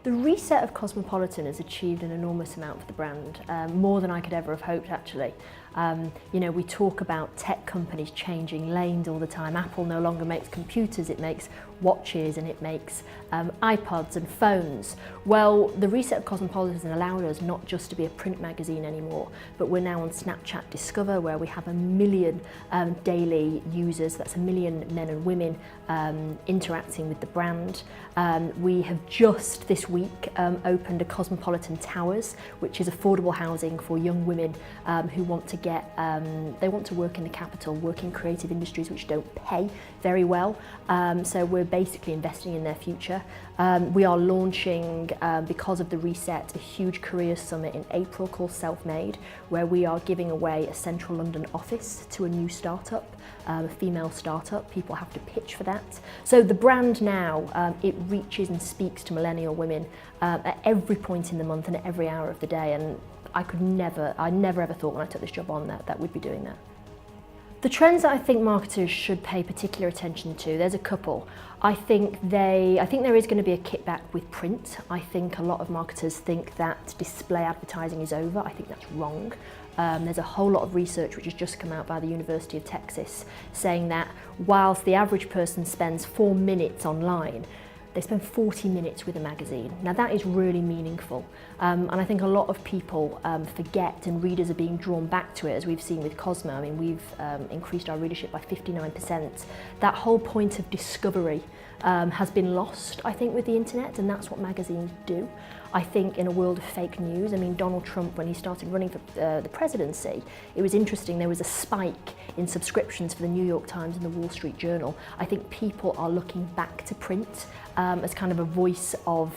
The reset of Cosmopolitan has achieved an enormous amount for the brand, more than I could ever have hoped actually. You know, we talk about tech companies changing lanes all the time. Apple no longer makes computers, it makes watches and it makes iPods and phones. Well, the reset of Cosmopolitan allowed us not just to be a print magazine anymore, but we're now on Snapchat Discover, where we have 1 million daily users. That's 1 million men and women interacting with the brand. We have just this week opened a Cosmopolitan Towers, which is affordable housing for young women who want to they want to work in the capital, work in creative industries which don't pay very well. So we're basically investing in their future. We are launching, because of the reset, a huge career summit in April called Self-Made, where we are giving away a central London office to a new startup, a female startup. People have to pitch for that. So the brand now, it reaches and speaks to millennial women at every point in the month and at every hour of the day. And I never ever thought when I took this job on that we'd be doing that. The trends that I think marketers should pay particular attention to, there's a couple. I think there is going to be a kickback with print. I think a lot of marketers think that display advertising is over. I think that's wrong. There's a whole lot of research which has just come out by the University of Texas saying that whilst the average person spends 4 minutes online, they spend 40 minutes with a magazine. Now that is really meaningful. And I think a lot of people forget, and readers are being drawn back to it, as we've seen with Cosmo. I mean, we've increased our readership by 59%. That whole point of discovery has been lost, I think, with the internet, and that's what magazines do. I think in a world of fake news, I mean, Donald Trump, when he started running for the presidency, it was interesting, there was a spike in subscriptions for the New York Times and the Wall Street Journal. I think people are looking back to print as kind of a voice of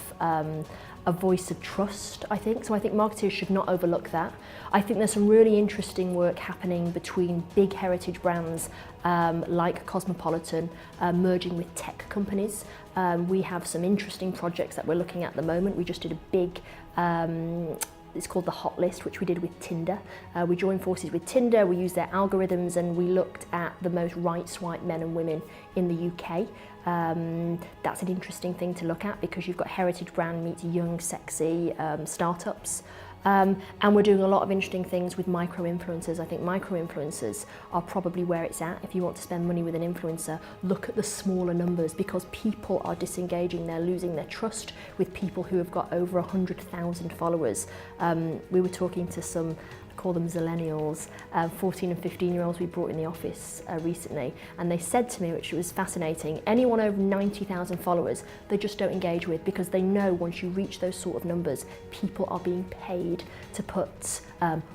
trust, I think. So I think marketers should not overlook that. I think there's some really interesting work happening between big heritage brands like Cosmopolitan merging with tech companies. We have some interesting projects that we're looking at the moment. We just did a big it's called the Hot List, which we did with Tinder. We joined forces with Tinder, we used their algorithms, and we looked at the most right swipe men and women in the UK. That's an interesting thing to look at because you've got heritage brand meets young, sexy startups. And we're doing a lot of interesting things with micro-influencers. I think micro-influencers are probably where it's at. If you want to spend money with an influencer, look at the smaller numbers because people are disengaging. They're losing their trust with people who have got over 100,000 followers. We were talking to some, I call them Zillennials, 14 and 15-year-olds we brought in the office recently, and they said to me, which was fascinating, anyone over 90,000 followers, they just don't engage with because they know once you reach those sort of numbers, people are being paid to put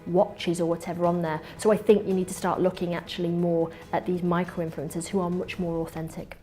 watches or whatever on there. So I think you need to start looking actually more at these micro-influencers who are much more authentic.